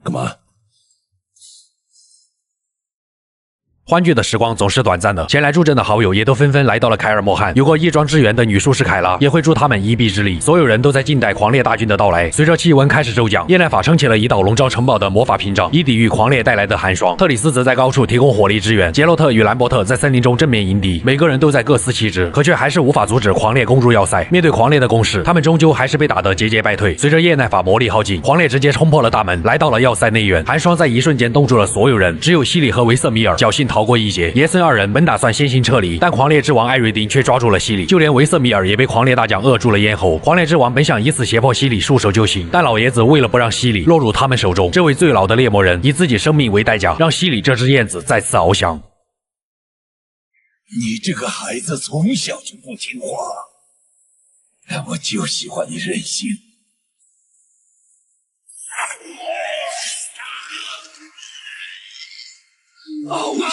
干嘛？欢聚的时光总是短暂的，前来助阵的好友也都纷纷来到了凯尔莫汉。有过一庄之源的女术士凯拉也会助他们一臂之力。所有人都在静待狂猎大军的到来。随着气温开始骤降，叶奈法撑起了一道笼罩城堡的魔法屏障，以抵御狂猎带来的寒霜。特里斯则在高处提供火力支援。杰洛特与兰伯特在森林中正面迎敌，每个人都在各司其职，可却还是无法阻止狂猎攻入要塞。面对狂猎的攻势，他们终究还是被打得节节败退。随着叶奈法魔力耗尽，狂猎直接冲破了大门，来到了要塞内院。寒霜在一瞬间冻住了所有人，只有西里和维瑟米尔侥幸逃过一劫。爷孙二人本打算先行撤离，但狂猎之王艾瑞丁却抓住了西里，就连维瑟米尔也被狂猎大将扼住了咽喉。狂猎之王本想以此胁迫西里束手就擒，但老爷子为了不让西里落入他们手中，这位最老的猎魔人以自己生命为代价，让西里这只燕子再次翱翔。你这个孩子从小就不听话，但我就喜欢你任性。翱翔！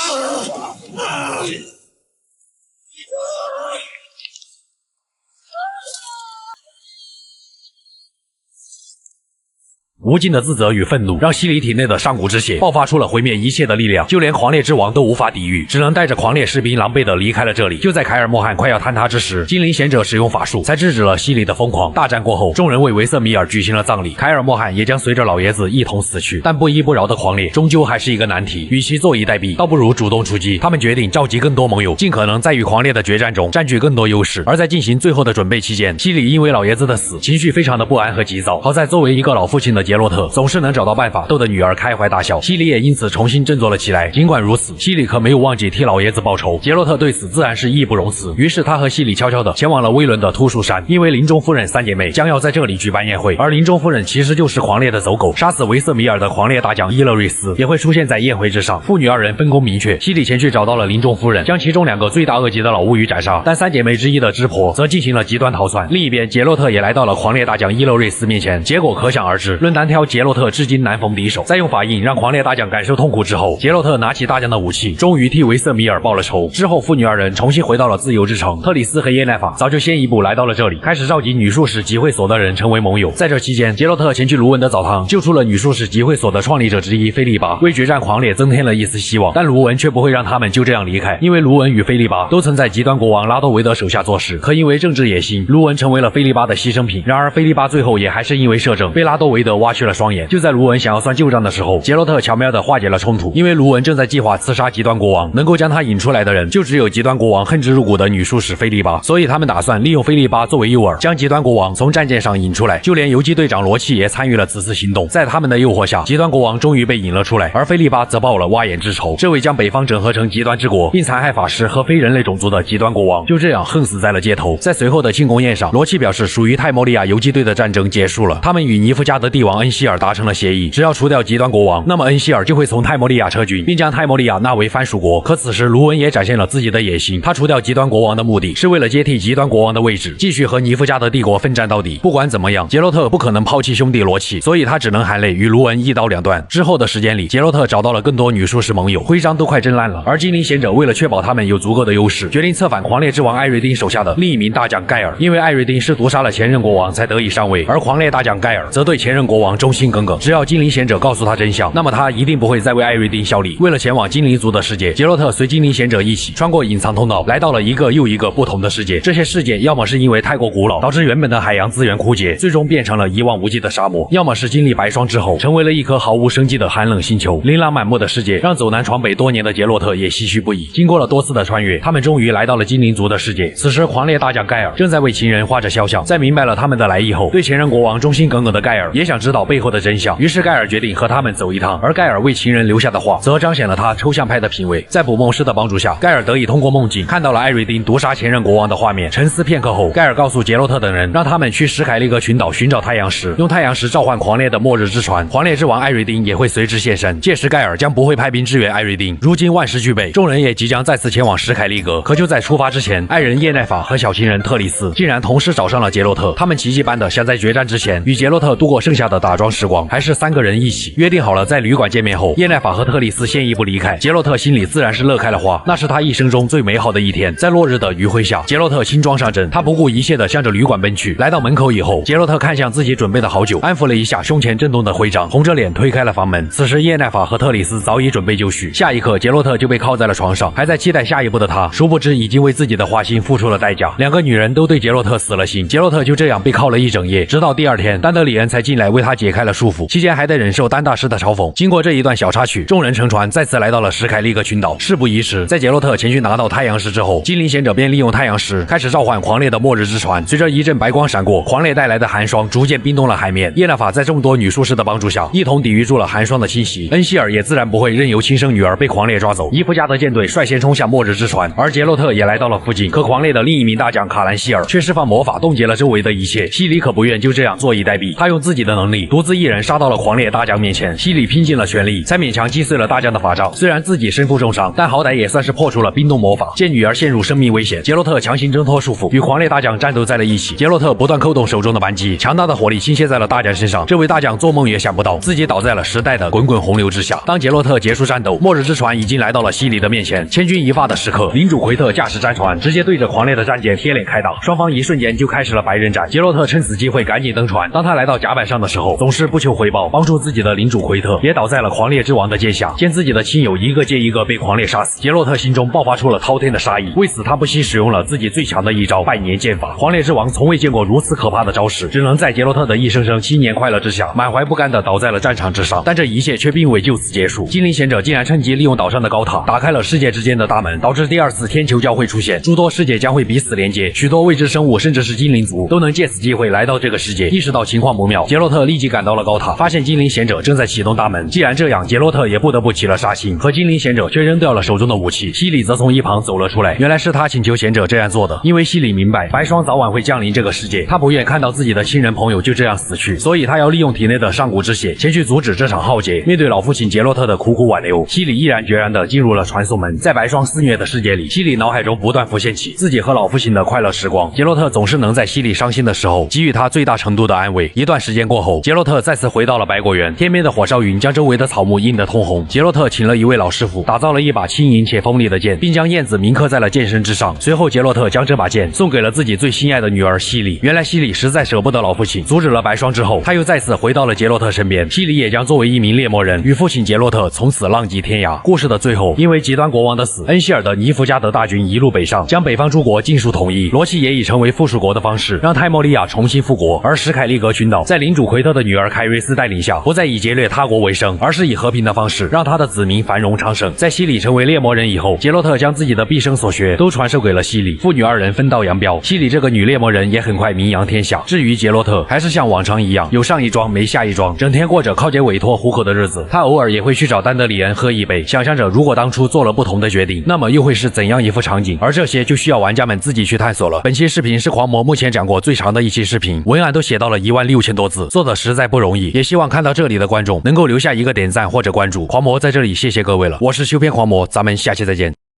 无尽的自责与愤怒让西里体内的上古之血爆发出了毁灭一切的力量，就连狂猎之王都无法抵御，只能带着狂猎士兵狼狈地离开了这里。就在凯尔莫汉快要坍塌之时，精灵贤者使用法术才制止了西里的疯狂。大战过后，众人为维瑟米尔举行了葬礼，凯尔莫汉也将随着老爷子一同死去。但不依不饶的狂猎终究还是一个难题，与其坐以待毙，倒不如主动出击。他们决定召集更多盟友，尽可能在与狂猎的决战中占据更多优势。而在进行最后的准备期间，西里因为老爷子的死，情绪非常的不安和急躁。好在作为一个老父亲的杰杰洛特总是能找到办法逗得女儿开怀大笑，西里也因此重新振作了起来。尽管如此，西里可没有忘记替老爷子报仇。杰洛特对此自然是义不容辞，于是他和西里悄悄地前往了威伦的秃树山，因为林中夫人三姐妹将要在这里举办宴会，而林中夫人其实就是狂烈的走狗，杀死维瑟米尔的狂烈大将伊勒瑞斯也会出现在宴会之上。父女二人分工明确，西里前去找到了林中夫人，将其中2个罪大恶极的老巫语斩杀，但三姐妹之一的芝婆则进行了极端逃窜。另一边，杰洛特也来到了狂烈大将伊勒瑞斯面前，结果可想而知。论单挑，杰洛特至今难逢敌手。在用法印让狂烈大将感受痛苦之后，杰洛特拿起大将的武器，终于替维瑟米尔报了仇。之后，父女二人重新回到了自由之城。特里斯和耶奈法早就先一步来到了这里，开始召集女术士集会所的人成为盟友。在这期间，杰洛特前去卢文的澡堂，救出了女术士集会所的创立者之一菲利巴，为决战狂烈增添了一丝希望。但卢文却不会让他们就这样离开，因为卢文与菲利巴都曾在极端国王拉多维德手下做事，可因为政治野心，卢文成为了菲利巴的牺牲品。然而菲利巴最后也还是因为摄政被拉多维德挖去了双眼。就在卢文想要算旧账的时候，杰洛特巧妙地化解了冲突，因为卢文正在计划刺杀极端国王，能够将他引出来的人就只有极端国王恨之入骨的女术士菲利巴，所以他们打算利用菲利巴作为诱饵，将极端国王从战舰上引出来。就连游击队长罗契也参与了此次行动。在他们的诱惑下，极端国王终于被引了出来，而菲利巴则报了挖眼之仇。这位将北方整合成极端之国并残害法师和非人类种族的极端国王就这样横死在了街头。在随后的庆功宴上，罗契表示属于泰莫利亚游击队的战争结束了，他们与尼夫加德帝王恩希尔达成了协议，只要除掉极端国王，那么恩希尔就会从泰莫利亚撤军，并将泰莫利亚纳为藩属国。可此时卢文也展现了自己的野心，他除掉极端国王的目的是为了接替极端国王的位置，继续和尼夫加德帝国奋战到底。不管怎么样，杰洛特不可能抛弃兄弟罗契，所以他只能含泪与卢文一刀两断。之后的时间里，杰洛特找到了更多女术士盟友，徽章都快真烂了，而精灵贤者为了确保他们有足够的优势，决定策反狂烈之王艾瑞丁手下的另一名大将盖尔。因为艾瑞丁是毒杀了前任国王才得以上位，而狂烈大将盖尔则对前任国王忠心耿耿，只要精灵贤者告诉他真相，那么他一定不会再为艾瑞丁效力。为了前往精灵族的世界，杰洛特随精灵贤者一起穿过隐藏通道，来到了一个又一个不同的世界。这些世界要么是因为太过古老，导致原本的海洋资源枯竭，最终变成了一望无际的沙漠，要么是经历白霜之后，成为了一颗毫无生机的寒冷星球。琳琅满目的世界让走南闯北多年的杰洛特也唏嘘不已。经过了多次的穿越，他们终于来到了精灵族的世界。此时狂烈大将盖尔正在为情人画着肖像，在明白了他们的来意后，对前任国王忠心耿耿的盖尔也想知道背后的真相，于是盖尔决定和他们走一趟。而盖尔为情人留下的画则彰显了他抽象派的品味。在捕梦师的帮助下，盖尔得以通过梦境看到了艾瑞丁毒杀前任国王的画面。沉思片刻后，盖尔告诉杰洛特等人，让他们去史凯利格群岛寻找太阳石，用太阳石召唤狂烈的末日之船，狂烈之王艾瑞丁也会随之现身。届时盖尔将不会派兵支援艾瑞丁。如今万事俱备，众人也即将再次前往史凯利格。可就在出发之前，爱人叶奈法和小情人特里斯竟然同时找上了杰洛特。他们奇迹般的想在决战之前与杰洛特度过剩下的打桩时光，还是3个人一起约定好了在旅馆见面后，叶奈法和特里斯先一步离开。杰洛特心里自然是乐开了花，那是他一生中最美好的一天。在落日的余晖下，杰洛特轻装上阵，他不顾一切的向着旅馆奔去。来到门口以后，杰洛特看向自己准备的好酒，安抚了一下胸前震动的徽章，红着脸推开了房门。此时叶奈法和特里斯早已准备就绪，下一刻杰洛特就被铐在了床上，还在期待下一步的他，殊不知已经为自己的花心付出了代价。2个女人都对杰洛特死了心，杰洛特就这样被铐了一整夜，直到第2天，丹德里恩才进来为他解开了束缚，期间还得忍受丹大师的嘲讽。经过这一段小插曲，众人乘船再次来到了史凯利格群岛。事不宜迟，在杰洛特前去拿到太阳石之后，精灵贤者便利用太阳石开始召唤狂烈的末日之船。随着一阵白光闪过，狂烈带来的寒霜逐渐冰冻了海面。叶纳法在众多女术士的帮助下，一同抵御住了寒霜的侵袭。恩希尔也自然不会任由亲生女儿被狂烈抓走。伊夫加德舰队率先冲向末日之船，而杰洛特也来到了附近。可狂烈的另一名大将卡兰希尔却释放魔法冻结了周围的一切。西里可不愿就这样坐以待毙，他用自己的能力独自一人杀到了狂烈大将面前。西里拼尽了全力，才勉强击碎了大将的法杖。虽然自己身负重伤，但好歹也算是破除了冰冻魔法。见女儿陷入生命危险，杰洛特强行挣脱束缚，与狂烈大将战斗在了一起。杰洛特不断扣动手中的扳机，强大的火力倾泻在了大将身上。这位大将做梦也想不到，自己倒在了时代的滚滚洪流之下。当杰洛特结束战斗，末日之船已经来到了西里的面前。千钧一发的时刻，领主奎特驾驶战船直接对着狂烈的战舰贴脸开打，双方一瞬间就开始了白刃战。杰洛特趁此机会赶紧登船，当他来到甲板上的时候，总是不求回报，帮助自己的领主奎特也倒在了狂烈之王的剑下。见自己的亲友一个接一个被狂烈杀死，杰洛特心中爆发出了滔天的杀意。为此，他不惜使用了自己最强的一招百年剑法。狂烈之王从未见过如此可怕的招式，只能在杰洛特的一声声新年快乐之下，满怀不甘的倒在了战场之上。但这一切却并未就此结束，精灵贤者竟然趁机利用岛上的高塔，打开了世界之间的大门，导致第2次天球交汇出现，诸多世界将会彼此连接，许多未知生物甚至是精灵族都能借此机会来到这个世界。意识到情况不妙，杰洛特立即即赶到了高塔，发现精灵贤者正在启动大门。既然这样，杰洛特也不得不起了杀心，和精灵贤者却扔掉了手中的武器。西里则从一旁走了出来，原来是他请求贤者这样做的，因为西里明白白霜早晚会降临这个世界，他不愿看到自己的亲人朋友就这样死去，所以他要利用体内的上古之血前去阻止这场浩劫。面对老父亲杰洛特的苦苦挽留，西里毅然决然地进入了传送门。在白霜肆虐的世界里，西里脑海中不断浮现起自己和老父亲的快乐时光。杰洛特总是能在西里伤心的时候给予他最大程度的安慰。一段时间过后，杰洛特再次回到了白果园，天边的火烧云将周围的草木映得通红。杰洛特请了一位老师傅，打造了一把轻盈且锋利的剑，并将燕子铭刻在了剑身之上。随后，杰洛特将这把剑送给了自己最心爱的女儿西里。原来西里实在舍不得老父亲，阻止了白霜之后，他又再次回到了杰洛特身边。西里也将作为一名猎魔人，与父亲杰洛特从此浪迹天涯。故事的最后，因为极端国王的死，恩希尔的尼弗加德大军一路北上，将北方诸国尽数统一。罗奇也以成为附属国的方式，让泰莫利亚重新复国。而史凯利格群岛在领主奎特的女儿凯瑞斯带领下，不再以劫掠他国为生，而是以和平的方式让他的子民繁荣昌盛。在西里成为猎魔人以后，杰洛特将自己的毕生所学都传授给了西里，父女二人分道扬镳。西里这个女猎魔人也很快名扬天下。至于杰洛特，还是像往常一样，有上一桩没下一桩，整天过着靠借委托糊口的日子。他偶尔也会去找丹德里恩喝一杯，想象着如果当初做了不同的决定，那么又会是怎样一副场景。而这些就需要玩家们自己去探索了。本期视频是狂魔目前讲过最长的一期视频，文案都写到了16000多字，做的实在不容易。也希望看到这里的观众能够留下一个点赞或者关注。狂魔在这里谢谢各位了，我是修片狂魔，咱们下期再见。